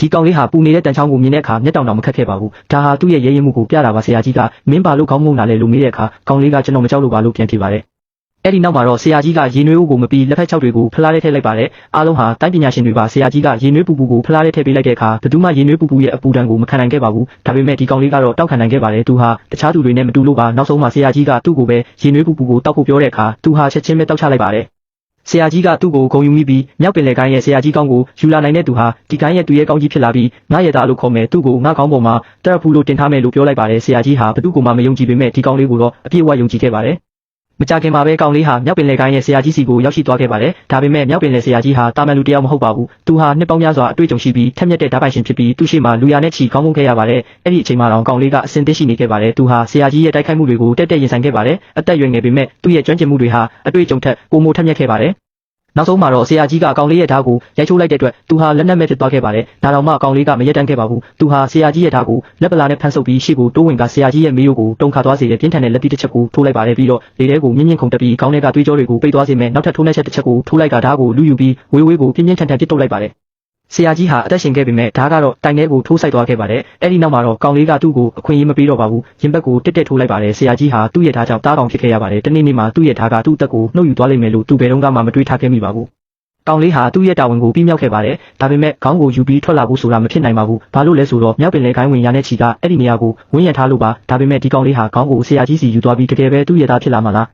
ဒီကောင်လေးဟာပူနေတဲ့တန်ချောင်းကိုမြင်တဲ့အခါမျက်တောင်တောင်မခတ်ခဲ့ပါဘူးဒါဟာသူ့ရဲ့ရဲရင်မှုကိုပြတာပါဆရာကြီးကမင်းပါလို့ခေါင်းငုံလာလဲလို့မေးတဲ့အခါကောင်လေးကကျွန်တော်မကြောက်လို့ပါလို့ပြန်ဖြေပါတယ်အဲ့ဒီနောက်မှာတော့ဆရာကြီးကရေနွေးဦးကိုမပြီးလက်ဖက်ချောက်တွေကိုဖလားထဲထည့်လိုက်ပါတယ်အားလုံးဟာတိုင်းပညာရှင်တွေပါဆရာကြီးကရေနွေးပူပူကိုဖလားထဲထည့်ပေးလိုက်တဲ့အခါဘယ်သူမှရေနွေးပူပူရဲ့အပူဒဏ်ကိုမခံနိုင်ခဲ့ပါဘူးဒါပေမဲ့ဒီကောင်လေးကတော့တောက်ခံနိုင်ခဲ့ပါတယ်သူဟာတခြားသူတွေနဲ့မတူလို့ပါနောက်ဆုံးမှာဆရာကြီးကသူ့ကိုပဲရေနွေးပူပူကိုတောက်ဖို့ပြောတဲ့အခါသူဟာချက်ချင်းပဲတောက်ချလိုက်ပါတယ်ဆရာကြီးကသူ့ကိုဂုံယူမိပြီးမြောက်ပင်လယ်ကိုင်းရဲ့ဆရာကြီးကောင်းကိုယူလာနိုင်တဲ့သူဟာဒီကိုင်းရဲ့သူရဲ့ကောင်းကြီးဖြစ်လာပြီးငါရဲ့သားလို့ခေါ်မယ်သူ့ကိုငါကောင်းပေါ်မှာတက်ဖူးလို့တင်ထားမယ်လို့ပြောလိုက်ပါတယ်ဆရာကြီးဟာဘသူ့ကိုမှမယုံကြည်ပေမဲ့ဒီကောင်းလေးကိုတော့အပြည့်အဝယုံကြည်ခဲ့ပါတယ်မကြခင်မှာပဲကောင်လေးဟာမြောက်ပင်လယ်ကိုင်းရဲ့ဆရာကြီးစီကိုရောက်ရှိသွားခဲ့ပါတယ်ဒါပေမဲ့မြောက်ပင်လယ်ဆရာကြီးဟာတာမန်လူတယောက်မဟုတ်ပါဘူးသူဟာနှစ်ပေါင်းများစွာအတွေ့အကြုံရှိပြီးထက်မြက်တဲ့ဓာတ်ပိုင်ရှင်ဖြစ်ပြီးသူ့ရှိမှလူရနဲ့ချီကောင်းမွန်ခဲ့ရပါတယ်အဲ့ဒီအချိန်မှာတော့ကောင်လေးကအစင်သစ်ရှိနေခဲ့ပါတယ်သူဟာဆရာကြီးရဲ့တိုက်ခိုက်မှုတွေကိုတက်တက်ရင်ဆိုင်ခဲ့ပါတယ်အသက်ရွယ်ငယ်ပေမဲ့သူ့ရဲ့ကျွမ်းကျင်မှုတွေဟာအတွေ့အကြုံထက်ပိုမိုထက်မြက်ခဲ့ပါတယ်နောက်ဆုံးမှာတော့ဆရာကြီးကကောင်လေးရဲ့ဓာတ်ကိုရိုက်ချိုးလိုက်တဲ့အတွက်သူဟာလက်နက်မဲ့ဖြစ်သွားခဲ့ပါတယ်ဒါတောင်မှကောင်လေးကမရက်တမ်းခဲ့ပါဘူးသူဟာဆရာကြီးရဲ့ဓာတ်ကိုလက်ပလာနဲ့ဖမ်းဆုပ်ပြီးရှေ့ကိုတိုးဝင်ကဆရာကြီးရဲ့မေးရိုးကိုတုံခါသွားစေတဲ့ပြင်းထန်တဲ့လက်သီးတစ်ချက်ကိုထိုးလိုက်ပါတယ်ပြီးတော့လေထဲကိုမြင့်မြင့်ခုန်တက်ပြီးခေါင်းထဲကသွေးကြောတွေကိုပိတ်သွားစေမဲ့နောက်ထပ်ထိုးနှက်ချက်တစ်ချက်ကိုထိုးလိုက်ကဓာတ်ကိုလူယူပြီးဝေးဝေးကိုပြင်းပြင်းထန်ထန်ပစ်တုပ်လိုက်ပါတယ်ဆရာကြီးဟာအသက်ရှင်ခဲ့ပေမဲ့ဓာတ်ကတော့တိုင်ထဲကိုထိုးဆိုင်သွားခဲ့ပါတယ်အဲ့ဒီနောက်မှာတော့ကောင်လေးကသူ့ကိုအခွင့်အရေးမပေးတော့ပါဘူးရင်ဘက်ကိုတက်တက်ထိုးလိုက်ပါတယ်ဆရာကြီးဟာသူ့ရဲ့ဓာတ်ကြောင့်တားကောင်ဖြစ်ခဲ့ရပါတယ်တနေ့နေ့မှာသူ့ရဲ့ဓာတ်ကသူ့အသက်ကိုနှုတ်ယူသွားလိမ့်မယ်လို့သူဘယ်တော့မှမတွေးထားခဲ့မိပါဘူးကောင်လေးဟာသူ့ရဲ့တာဝန်ကိုပြီးမြောက်ခဲ့ပါတယ်ဒါပေမဲ့ခေါင်းကိုယူပြီးထွက်လာဖို့ဆိုတာမဖြစ်နိုင်ပါဘူးဘာလို့လဲဆိုတော့မြောက်ပင်လယ်ကိုင်းဝင်ရတဲ့ချီကအဲ့ဒီနေရာကိုဝန်းရံထားလို့ပါဒါပေမဲ့ဒီကောင်လေးဟာခေါင်းကိုဆရာကြီးစီယူသွားပြီးတကယ်ပဲသူ့ရဲ့သားဖြစ်လာမှလား